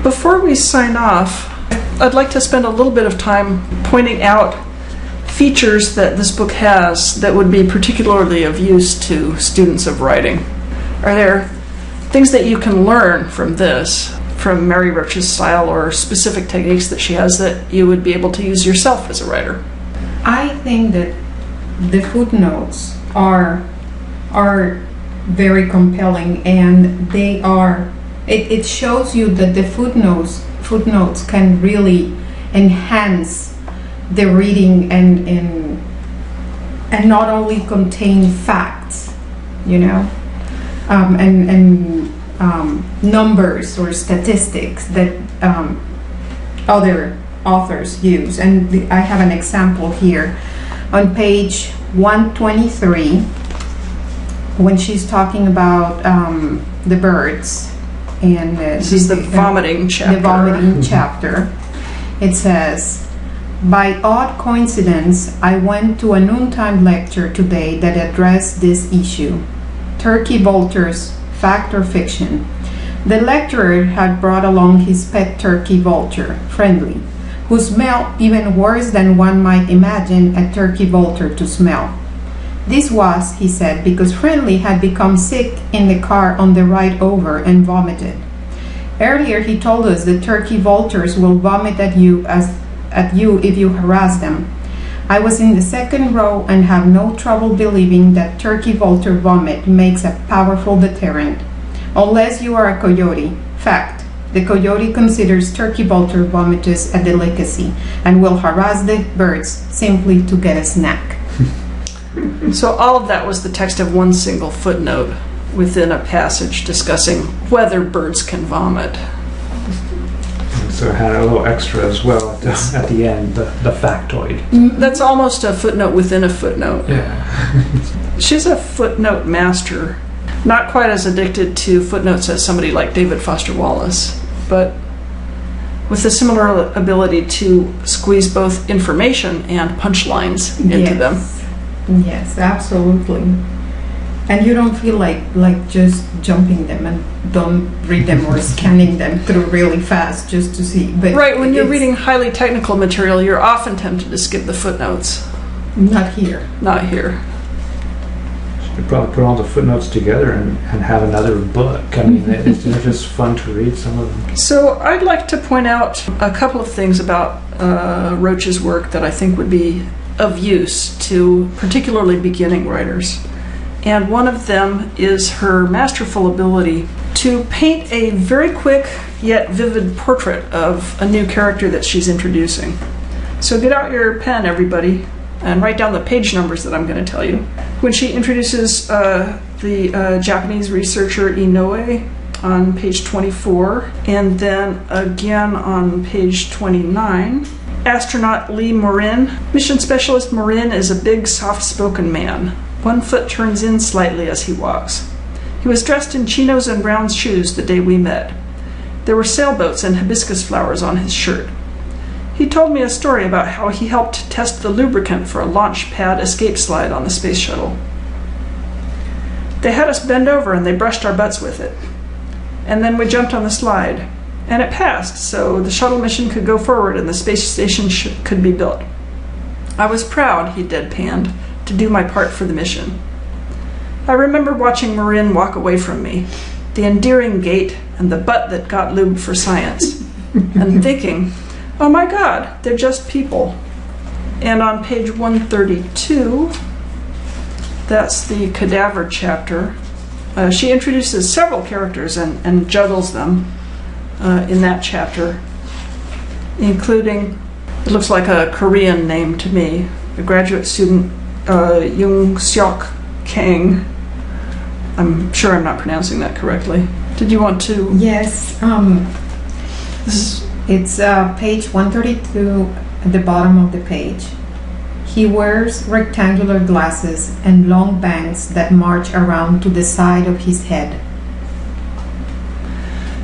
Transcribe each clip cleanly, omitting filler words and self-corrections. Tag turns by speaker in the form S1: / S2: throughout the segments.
S1: Before we sign off, I'd like to spend a little bit of time pointing out features that this book has that would be particularly of use to students of writing. Are there things that you can learn from this, from Mary Roach's style, or specific techniques that she has that you would be able to use yourself as a writer?
S2: I think that the footnotes are very compelling, and they are. It shows you that the footnotes can really enhance the reading and not only contain facts, and numbers or statistics that other authors use. And I have an example here on page 123 when she's talking about the birds. And
S1: this is the vomiting chapter.
S2: The vomiting chapter. It says, "By odd coincidence, I went to a noontime lecture today that addressed this issue. Turkey vultures, fact or fiction. The lecturer had brought along his pet turkey vulture, Friendly, who smelled even worse than one might imagine a turkey vulture to smell. This was, he said, because Friendly had become sick in the car on the ride over and vomited. Earlier he told us that turkey vultures will vomit at you if you harass them. I was in the second row and have no trouble believing that turkey vulture vomit makes a powerful deterrent. Unless you are a coyote. Fact, the coyote considers turkey vulture vomitus a delicacy and will harass the birds simply to get a snack."
S1: So all of that was the text of one single footnote within a passage discussing whether birds can vomit.
S3: So it had a little extra as well at the end, the factoid.
S1: That's almost a footnote within a footnote.
S3: Yeah.
S1: She's a footnote master. Not quite as addicted to footnotes as somebody like David Foster Wallace, but with a similar ability to squeeze both information and punchlines into them.
S2: Yes, absolutely. And you don't feel like just jumping them and don't read them or scanning them through really fast just to see. But
S1: right, when you're reading highly technical material, you're often tempted to skip the footnotes.
S2: Not here.
S1: Not here.
S3: You could probably put all the footnotes together and have another book. I mean, they're just fun to read, some of them.
S1: So I'd like to point out a couple of things about Roach's work that I think would be of use to particularly beginning writers. And one of them is her masterful ability to paint a very quick yet vivid portrait of a new character that she's introducing. So get out your pen, everybody, and write down the page numbers that I'm going to tell you. When she introduces the Japanese researcher Inoue on page 24, and then again on page 29, astronaut Lee Morin. Mission specialist Morin is a big, soft-spoken man. One foot turns in slightly as he walks. He was dressed in chinos and brown shoes the day we met. There were sailboats and hibiscus flowers on his shirt. He told me a story about how he helped test the lubricant for a launch pad escape slide on the space shuttle. They had us bend over and they brushed our butts with it. And then we jumped on the slide. And it passed, so the shuttle mission could go forward and the space station could be built. I was proud, he deadpanned, to do my part for the mission. I remember watching Marin walk away from me, the endearing gait and the butt that got lubed for science, and thinking, oh my God, they're just people. And on page 132, that's the cadaver chapter, she introduces several characters and juggles them in that chapter, including, it looks like a Korean name to me, a graduate student, Young Seok Kang. I'm sure I'm not pronouncing that correctly. Did you want to?
S2: Yes. It's page 132 at the bottom of the page. He wears rectangular glasses and long bangs that march around to the side of his head.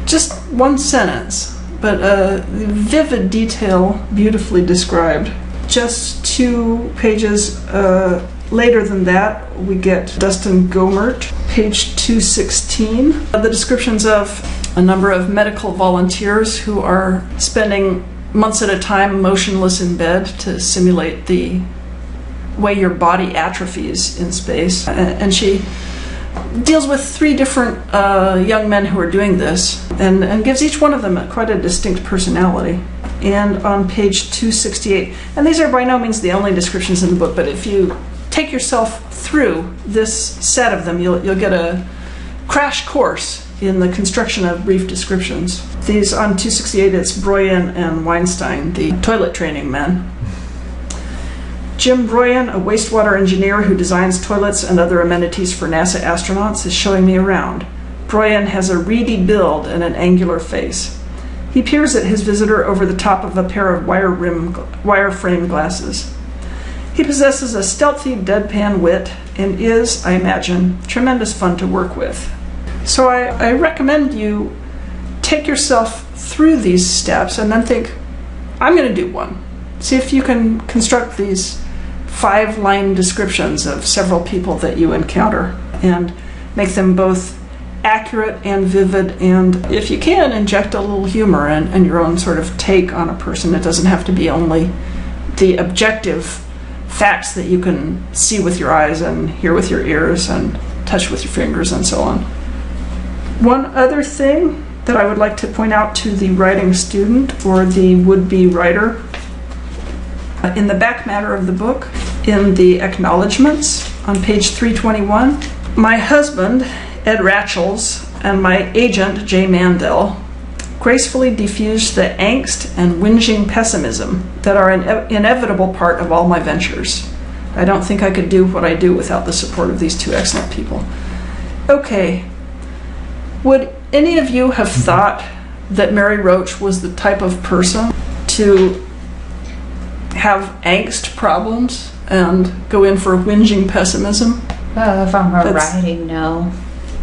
S1: Just one sentence, but vivid detail, beautifully described. Just 2 pages later than that, we get Dustin Gomert, page 216. The descriptions of a number of medical volunteers who are spending months at a time motionless in bed to simulate the way your body atrophies in space. And she deals with 3 different young men who are doing this and gives each one of them quite a distinct personality. And on page 268, and these are by no means the only descriptions in the book, but if you take yourself through this set of them, you'll get a crash course in the construction of brief descriptions. These on 268, it's Broyen and Weinstein, the toilet training men. Jim Broyen, a wastewater engineer who designs toilets and other amenities for NASA astronauts, is showing me around. Broyen has a reedy build and an angular face. He peers at his visitor over the top of a pair of wire-frame glasses. He possesses a stealthy, deadpan wit and is, I imagine, tremendous fun to work with. So I recommend you take yourself through these steps and then think, I'm going to do one. See if you can construct these 5-line descriptions of several people that you encounter and make them both accurate and vivid, and if you can, inject a little humor and your own sort of take on a person. It doesn't have to be only the objective facts that you can see with your eyes and hear with your ears and touch with your fingers and so on. One other thing that I would like to point out to the writing student or the would-be writer, in the back matter of the book, in the acknowledgments on page 321, my husband, Ed Ratchels, and my agent, Jay Mandel, gracefully diffused the angst and whinging pessimism that are an inevitable part of all my ventures. I don't think I could do what I do without the support of these 2 excellent people. Okay, would any of you have thought that Mary Roach was the type of person to have angst problems and go in for whinging pessimism?
S4: From her writing, no.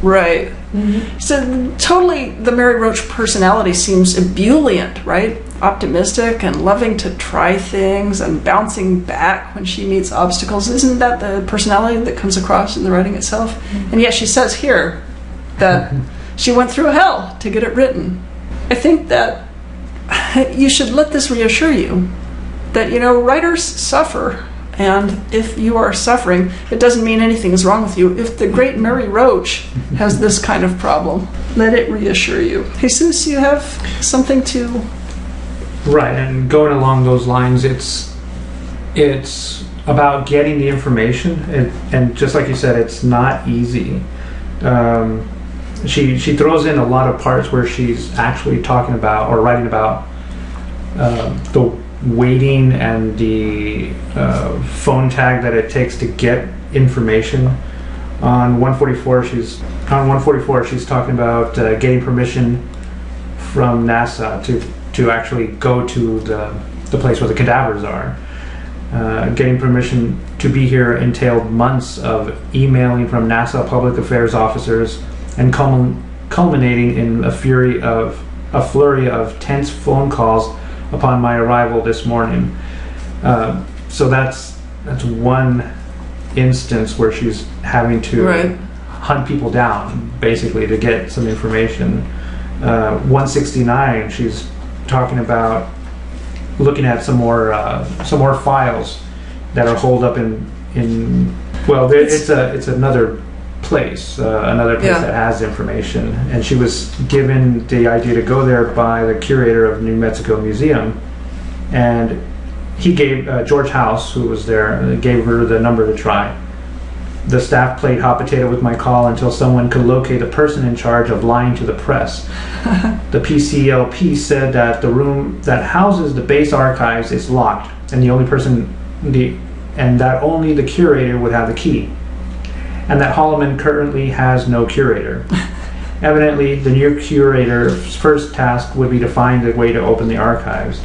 S1: Right.
S4: Mm-hmm.
S1: So totally the Mary Roach personality seems ebullient, right? Optimistic and loving to try things and bouncing back when she meets obstacles. Isn't that the personality that comes across in the writing itself? Mm-hmm. And yet she says here that she went through hell to get it written. I think that you should let this reassure you that, writers suffer. And if you are suffering, it doesn't mean anything is wrong with you. If the great Mary Roach has this kind of problem, let it reassure you. Jesus, you have something to...
S3: Right, and going along those lines, it's about getting the information, and just like you said, it's not easy. She throws in a lot of parts where she's actually talking about or writing about the waiting and the phone tag that it takes to get information. On 144, she's talking about getting permission from NASA to actually go to the place where the cadavers are. Getting permission to be here entailed months of emailing from NASA public affairs officers and culminating in a flurry of tense phone calls upon my arrival this morning. So that's one instance where she's having to hunt people down, basically, to get some information. 169, she's talking about looking at some more files that are holed up in well, it's another place that has information, and she was given the idea to go there by the curator of New Mexico Museum, and he gave George House, who was there, gave her the number to try. The staff played hot potato with my call until someone could locate the person in charge of lying to the press. The PCLP said that the room that houses the base archives is locked, and that only the curator would have the key, and that Holloman currently has no curator. Evidently, the new curator's first task would be to find a way to open the archives.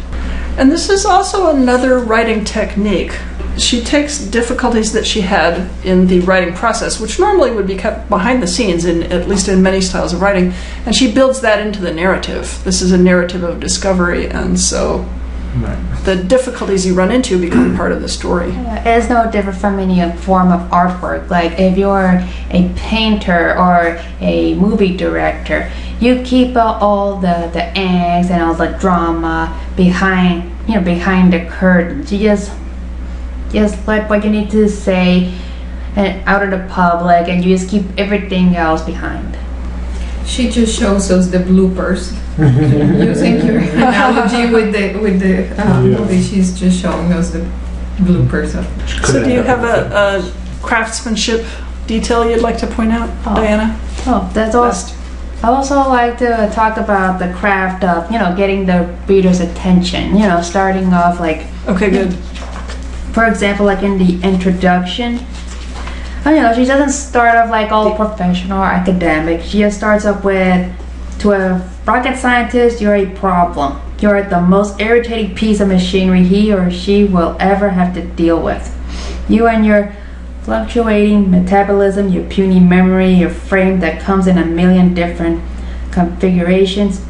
S1: And this is also another writing technique. She takes difficulties that she had in the writing process, which normally would be kept behind the scenes, at least in many styles of writing, and she builds that into the narrative. This is a narrative of discovery, and so the difficulties you run into become part of the story.
S4: It's no different from any form of artwork. Like if you're a painter or a movie director, you keep all the angst and all the drama behind the curtains. You just let what you need to say and out of the public, and you just keep everything else behind.
S2: She just shows us the bloopers. Using your analogy with the movie, she's just showing us the bloopers.
S1: So do you have a craftsmanship detail you'd like to point out, Diana?
S4: Oh, that's all. I also like to talk about the craft of, getting the reader's attention. Starting off like.
S1: Okay, good.
S4: For example, like in the introduction, she doesn't start off like all professional or academic. She just starts off with, to a rocket scientist, you're a problem. You're the most irritating piece of machinery he or she will ever have to deal with. You and your fluctuating metabolism, your puny memory, your frame that comes in a million different configurations,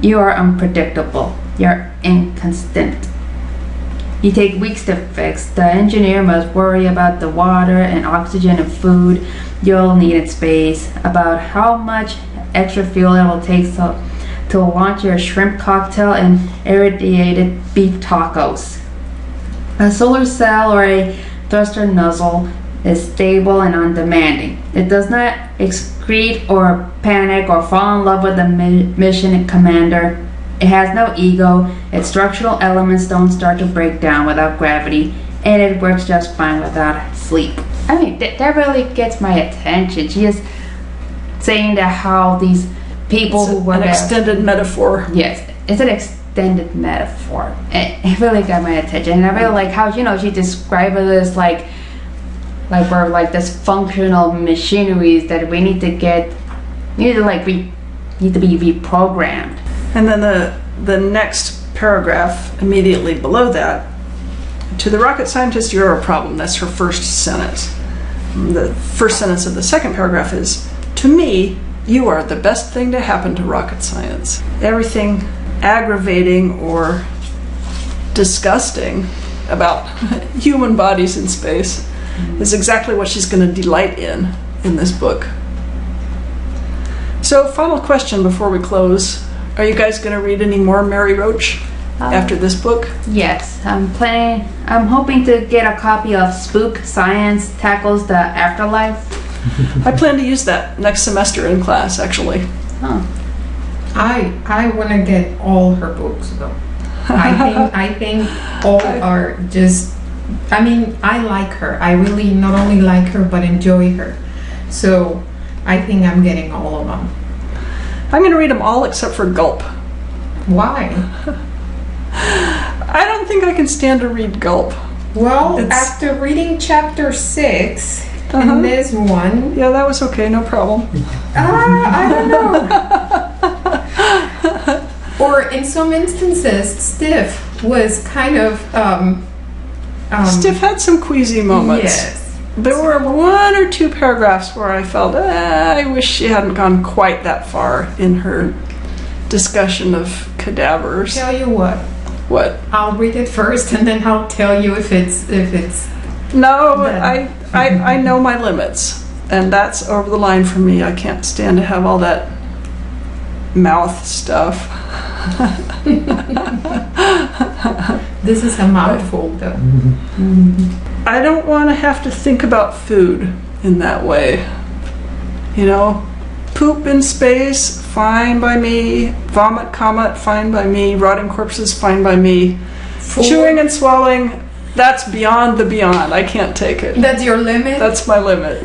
S4: you are unpredictable. You're inconstant. You take weeks to fix. The engineer must worry about the water and oxygen and food you'll need in space, about how much extra fuel it will take to launch your shrimp cocktail and irradiated beef tacos. A solar cell or a thruster nozzle is stable and undemanding. It does not excrete or panic or fall in love with the mission commander. It has no ego. Its structural elements don't start to break down without gravity, and it works just fine without sleep. I mean, that really gets my attention. She is saying that how these people who were
S1: an extended metaphor.
S4: Yes, it's an extended metaphor. It really got my attention, and I really like how she described it as like we're like this functional machineries that we need to be reprogrammed.
S1: And then the next paragraph immediately below that, to the rocket scientist, you're a problem. That's her first sentence. The first sentence of the second paragraph is, to me, you are the best thing to happen to rocket science. Everything aggravating or disgusting about human bodies in space is exactly what she's going to delight in this book. So, final question before we close. Are you guys going to read any more Mary Roach after this book?
S4: Yes, I'm hoping to get a copy of Spook Science Tackles the Afterlife.
S1: I plan to use that next semester in class, actually.
S4: Oh.
S2: I want to get all her books though. I think all are just. I mean, I like her. I really not only like her but enjoy her. So I think I'm getting all of them.
S1: I'm going to read them all except for Gulp.
S2: Why?
S1: I don't think I can stand to read Gulp.
S2: Well, after reading chapter 6 and this one...
S1: Yeah, that was okay, no problem.
S2: I don't know. Or in some instances, Stiff was kind of...
S1: Stiff had some queasy moments.
S2: Yes.
S1: There were one or two paragraphs where I felt, I wish she hadn't gone quite that far in her discussion of cadavers.
S2: Tell you what.
S1: What?
S2: I'll read it first and then I'll tell you if it's.
S1: No, I know my limits, and that's over the line for me. I can't stand to have all that mouth stuff.
S2: This is a mouthful, though.
S1: I don't want to have to think about food in that way. Poop in space, fine by me. Vomit, comet, fine by me. Rotting corpses, fine by me. Chewing and swallowing, that's beyond the beyond. I can't take it.
S2: That's your limit?
S1: That's my limit.